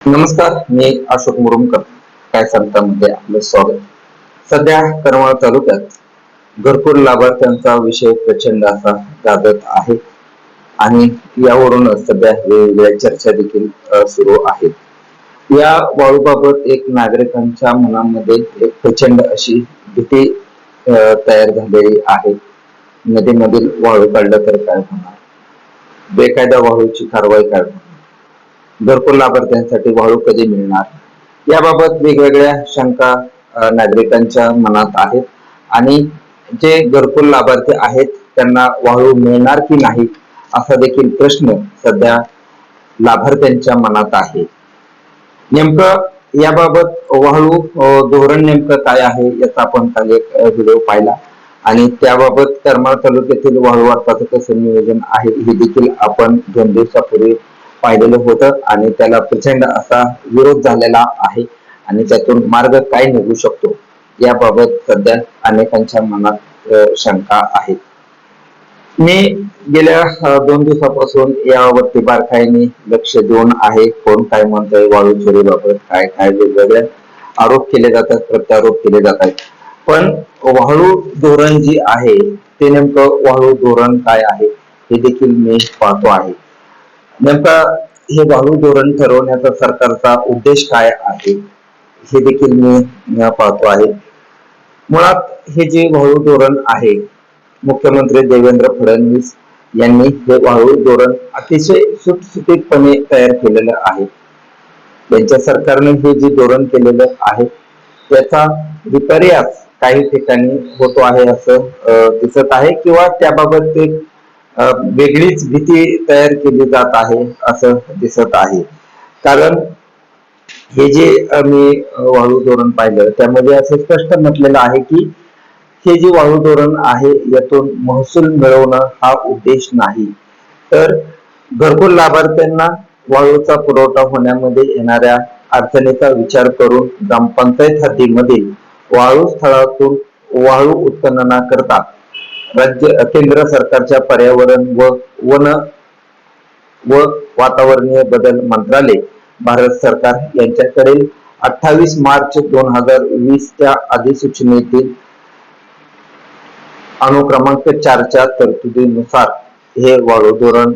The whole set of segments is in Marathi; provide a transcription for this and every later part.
नमस्कार, मी अशोक मुरुमकर. काय सांगता मध्ये आपलं स्वागत. सध्या करमाळा तालुक्यात घरकुल लाभार्थ्यांचा विषय प्रचंड असा गाजत आहे आणि यावरूनच सध्या वेगवेगळ्या चर्चा देखील सुरू आहेत. या वाळूबाबत एक नागरिकांच्या मनामध्ये एक प्रचंड अशी भीती तयार झालेली आहे. नदीमधील वाळू काढलं तर काय होणार, बेकायदा वाळूची कारवाई काय होणार, घरकुल लाभार्थ्यांसाठी वाळू कधी मिळणार, याबाबत वेगवेगळ्या शंका नागरिकांच्या मनात आहेत. आणि जे घरकुल लाभार्थी आहेत त्यांना वाळू मिळणार की नाही असा देखील प्रश्न सध्या लाभार्थ्यांच्या मनात आहे. नेमकं याबाबत वाळू धोरण नेमकं काय आहे याचा आपण काल एक व्हिडिओ पाहिला आणि त्याबाबत करमाळा तालुक्यातील वाळू वाटपाचं कसं नियोजन आहे हे देखील आपण 2 दिवसापूर्वी पाहिलेलं होतं आणि त्याला प्रचंड असा विरोध झालेला आहे आणि त्यातून मार्ग काय निघू शकतो याबाबत सध्या अनेकांच्या मनात शंका आहे. मी गेल्या 2 दिवसापासून यावरती बारकाईने लक्ष देऊन आहे. कोण काय म्हणतंय वाळू चोरीबाबत, काय काय वेगवेगळे आरोप केले जातात, प्रत्यारोप केले जातात. पण वाळू धोरण जी आहे ते नेमकं वाळू धोरण काय आहे हे देखील मी पाहतो आहे. नेमका हे वाळू धोरण ठरवण्याचा सरकारचा उद्देश काय आहे हे देखील मी पाहतो आहे. मुळात हे जे वाळू धोरण आहे, मुख्यमंत्री देवेंद्र फडणवीस यांनी हे वाळू धोरण अतिशय सुटसुटीतपणे तयार केलेलं आहे. त्यांच्या सरकारने हे जे धोरण केलेलं आहे त्याचा विपर्यास काही ठिकाणी होतो आहे असं दिसत आहे किंवा त्याबाबत एक वेगळीच भीती तयार केली जात आहे असं दिसत आहे. कारण हे जे मी वाळू धोरण पाहिलं त्यामध्ये असं स्पष्ट म्हटलेलं आहे की हे जे वाळू धोरण आहे यातून महसूल मिळवणं हा उद्देश नाही, तर घरकुल लाभार्थ्यांना वाळूचा पुरवठा होण्यामध्ये येणाऱ्या अडचणीचा विचार करून ग्रामपंचायत हद्दीमधील वाळू स्थळातून वाळू उत्खननाकरता केंद्र सरकारच्या पर्यावरण व वन व वातावरणीय बदल मंत्रालय, भारत सरकार यांच्याकडे 28 मार्च 2020 च्या अधिसूचनेतील अनुक्रमांक 4 च्या तरतुदीनुसार हे वाळू धोरण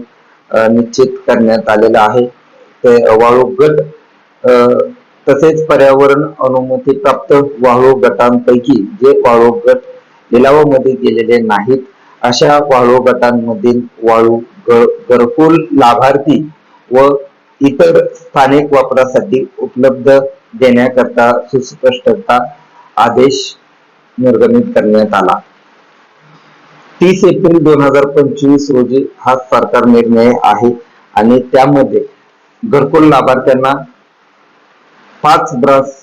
निश्चित करण्यात आलेलं आहे. ते वाळू गट तसेच पर्यावरण अनुमती प्राप्त वाळू गटांपैकी जे वाळू गट लिलावामध्ये गेलेले नाहीत अशा वाळू गटांमधील वाळू घरकुल लाभार्थी व इतर स्थानिक वापरासाठी उपलब्ध देण्याकरता सुस्पष्टता आदेश निर्गमित करण्यात आला. 30 एप्रिल 2025 रोजी हा सरकार निर्णय आहे आणि त्यामध्ये घरकुल लाभार्थ्यांना 5 ब्रास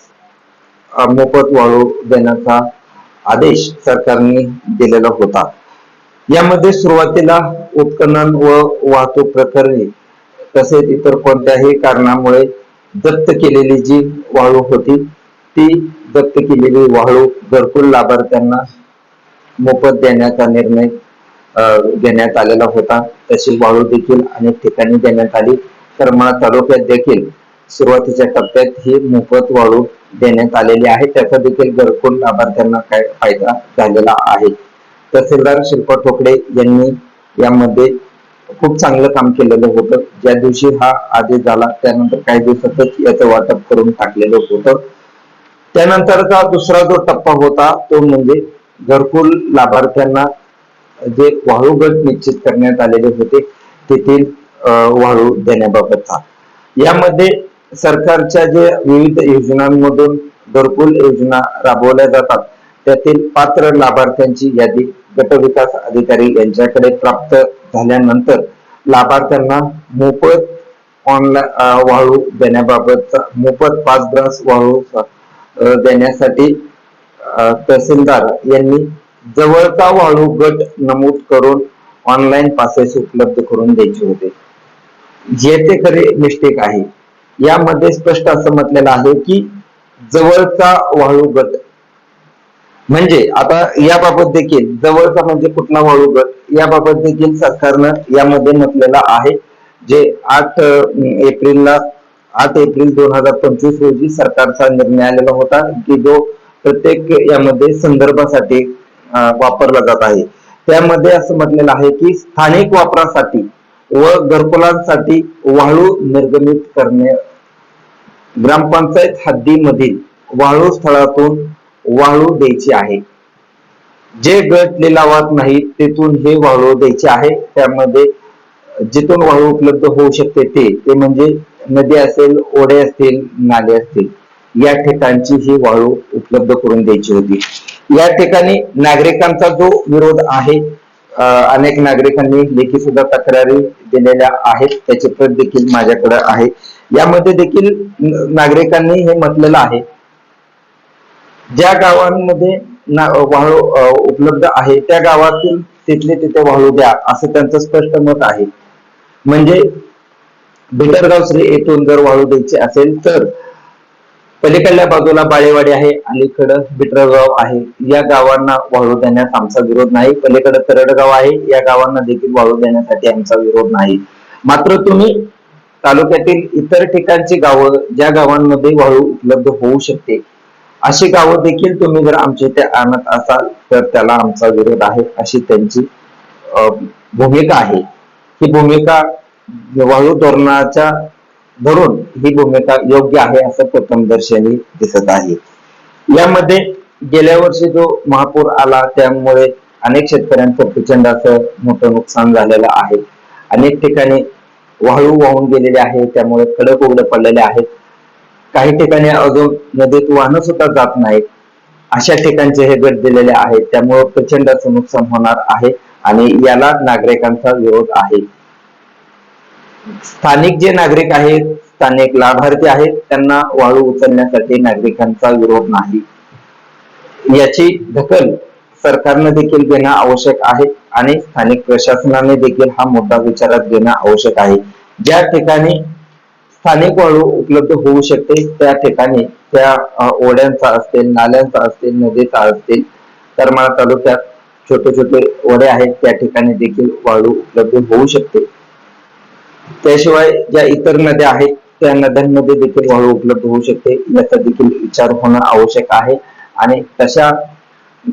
मोफत वाळू देण्याचा आदेश सरकारने दिलेला होता. यामध्ये सुरुवातीला उत्खनन व वाहतूक प्रकरणी तसेच इतर कोणत्याही कारणामुळे जप्त केलेली जी वाळू होती ती जप्त केलेली वाळू घरकुल लाभार्थ्यांना मोफत देण्याचा निर्णय घेण्यात आलेला होता. तशी वाळू देखील अनेक ठिकाणी देण्यात आली. करमाळा तालुक्यात देखील सुरुवातीच्या टप्प्यात ही मोफत वाळू देण्यात आलेली आहे. त्याचा देखील घरकुल लाभार्थ्यांना काय फायदा झालेला आहे. तहसीलदार शिल्पा ठोकळे यांनी यामध्ये खूप चांगलं काम केलेलं होतं. ज्या दिवशी हा आदेश झाला त्यानंतर काही दिवसातच याचं वाटप करून टाकलेलं होतं. त्यानंतरचा दुसरा जो टप्पा होता तो म्हणजे घरकुल लाभार्थ्यांना जे वाळू गट निश्चित करण्यात आलेले होते तेथील वाळू देण्याबाबतचा. यामध्ये सरकारच्या जे विविध योजनांमधून घरकुल योजना राबवल्या जातात त्यातील पात्र लाभार्थ्यांची यादी गट विकास अधिकारी यांच्याकडे प्राप्त झाल्यानंतर लाभार्थ्यांना मोफत ऑनलाईन वाळू देण्याबाबत मोफत 5 ब्रास वाळू देण्यासाठी तहसीलदार यांनी जवळचा वाळू गट नमूद करून ऑनलाईन पासेस उपलब्ध करून द्यायचे होते. जेथे खरे मिस्टेक आहे यामध्ये स्पष्ट असं म्हटलेलं आहे की जवळचा वाळू गट म्हणजे आता याबाबत देखील जवळचा म्हणजे कुठला वाळू गट याबाबत देखील सरकारनं यामध्ये म्हटलेलं आहे. जे 8 एप्रिलला 8 एप्रिल 2025 रोजी सरकारचा निर्णय आलेला होता की जो प्रत्येक यामध्ये संदर्भासाठी वापरला जात आहे. त्यामध्ये असं म्हटलेलं आहे की स्थानिक वापरासाठी व घरकुलांसाठी वाळू निर्गमित करणे, ग्रामपंचायत हद्दीमधील वाळू स्थळातून वाळू द्यायची आहे. जे गट लिलावात नाही तेथून हे वाळू द्यायचे आहे. त्यामध्ये जिथून वाळू उपलब्ध होऊ शकते ते म्हणजे नदी असेल, ओढे असतील, नाले असतील, या ठिकाणची ही वाळू उपलब्ध करून द्यायची होती. या ठिकाणी नागरिकांचा जो विरोध आहे, अनेक नागरिकांनी लेखी सुद्धा तक्रारी दिलेल्या आहेत, त्याची प्रत देखील माझ्याकडे आहे. यामध्ये देखील नागरिकांनी हे म्हटलेलं आहे, ज्या गावांमध्ये वाळू उपलब्ध आहे त्या गावातील तिथले तिथे वाळू द्या, असं त्यांचं स्पष्ट मत आहे. म्हणजे बिटरगाव श्री येथून जर वाळू द्यायची असेल तर पलीकडल्या बाजूला बाळेवाडी आहे, अलीकडं बिटरगाव आहे, या गावांना वाळू देण्यास आमचा विरोध नाही. पलीकडे तरडगाव आहे, या गावांना देखील वाळू देण्यासाठी आमचा विरोध नाही. मात्र तुम्ही तालुक्यातील इतर ठिकाणची गावं, ज्या गावांमध्ये वाळू उपलब्ध होऊ शकते, अशी गावं देखील तुम्ही जर आमच्या इथे आणत असाल तर त्याला आमचा विरोध आहे, अशी त्यांची भूमिका आहे. ही भूमिका वाळू धोरणाच्या धरून ही भूमिका योग्य आहे असं प्रथमदर्शनी दिसत आहे. यामध्ये गेल्या वर्षी जो महापूर आला त्यामुळे अनेक शेतकऱ्यांचं प्रचंड असं मोठं नुकसान झालेलं आहे. अनेक ठिकाणी वाळू वाहून गेलेले आहे, त्यामुळे खडक उघडे पडलेले आहेत. काही ठिकाणी अजून नदीत वाहनं सुद्धा जात नाहीत, अशा ठिकाणचे हे गट दिलेले आहेत. त्यामुळे प्रचंड असं नुकसान होणार आहे आणि याला नागरिकांचा विरोध आहे. स्थानिक जे नागरिक आहेत, स्थानिक लाभार्थी आहेत, त्यांना वाळू उचलण्यासाठी नागरिकांचा विरोध नाही. याची दखल सरकारने देखील घेणं आवश्यक आहे आणि स्थानिक प्रशासनाने देखील हा मुद्दा विचारात घेणं आवश्यक आहे. ज्या ठिकाणी स्थानिक वाळू उपलब्ध होऊ शकते त्या ठिकाणी त्या ओढ्यांचा असतील, नाल्यांचा असतील, नदीचा असतील, करमाळा तालुक्यात छोटे छोटे ओढे आहेत त्या ठिकाणी देखील वाळू उपलब्ध होऊ शकते. त्याशिवाय ज्या इतर नद्या आहेत त्या नद्यांमध्ये देखील वाळू उपलब्ध होऊ शकते, याचा देखील विचार होणं आवश्यक आहे. आणि तशा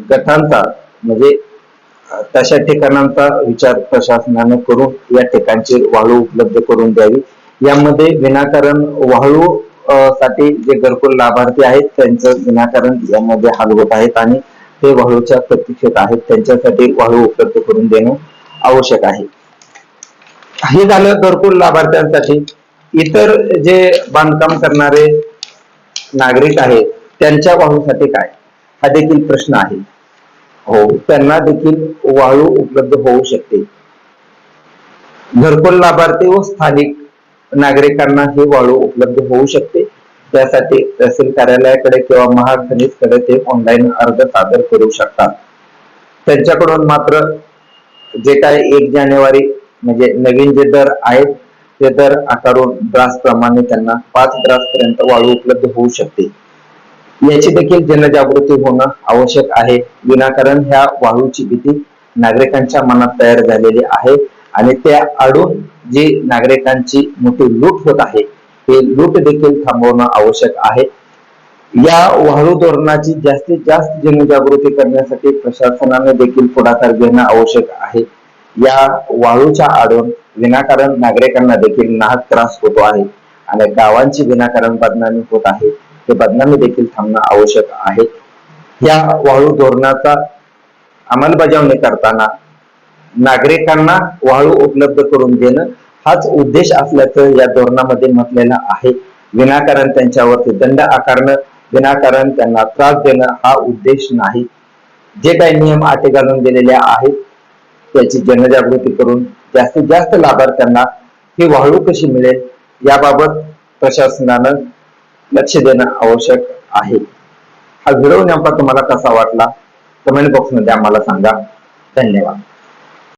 गटांचा म्हणजे तशा ठिकाणांचा विचार प्रशासनाने करून या ठिकाणची वाळू उपलब्ध करून द्यावी. यामध्ये विनाकारण वाळू साठी जे घरकुल लाभार्थी आहेत त्यांचं विनाकारण यामध्ये हाल होत आहेत आणि ते वाळूच्या प्रतीक्षेत आहेत, त्यांच्यासाठी वाळू उपलब्ध करून देणं आवश्यक आहे. हे झालं घरकुल लाभार्थ्यांसाठी. इतर जे बांधकाम करणारे नागरिक आहेत त्यांच्या वाळूसाठी काय, हा देखील प्रश्न आहे. हो, त्यांना देखील वाळू उपलब्ध होऊ शकते. घरकुल लाभार्थी व स्थानिक नागरिकांना हे वाळू उपलब्ध होऊ शकते. त्यासाठी तहसील कार्यालयाकडे किंवा महाखनिजकडे ते ऑनलाईन अर्ज सादर करू शकतात. त्यांच्याकडून मात्र जे काय 1 जानेवारी म्हणजे नवीन जे दर आहेत ते दर आकारून ड्रास प्रमाणे त्यांना 5 ड्रास पर्यंत वाळू उपलब्ध होऊ शकते. याची देखील जनजागृती होणं आवश्यक आहे. विनाकारण ह्या वाळूची भीती नागरिकांच्या मनात तयार झालेली आहे आणि त्या आडून जी नागरिकांची मोठी लूट होत आहे हे लूट देखील थांबवणं आवश्यक आहे. या वाळू धोरणाची जास्तीत जास्त जनजागृती करण्यासाठी प्रशासनाने देखील पुढाकार घेणं आवश्यक आहे. या वाळूच्या आडून विनाकारण नागरिकांना देखील नाहक त्रास होतो आहे आणि गावांची विनाकारण बदनामी होत आहे, ते बदनामी देखील थांबणं आवश्यक आहे. या वाळू धोरणाचा अंमलबजावणी करताना नागरिकांना वाळू उपलब्ध करून देणं हाच उद्देश असल्याचं या धोरणामध्ये म्हटलेलं आहे. विनाकारण त्यांच्यावरती दंड आकारणं, विनाकारण त्यांना त्रास देणं हा उद्देश नाही. जे काही नियम अटी घालून दिलेले आहेत त्याची जनजागृती करून जास्तीत जास्त लाभार्थ्यांना ही वाळू कशी मिळेल याबाबत प्रशासनानं लक्ष देणं आवश्यक आहे. हा व्हिडिओ नेमका तुम्हाला कसा वाटला कमेंट बॉक्समध्ये आम्हाला सांगा. धन्यवाद.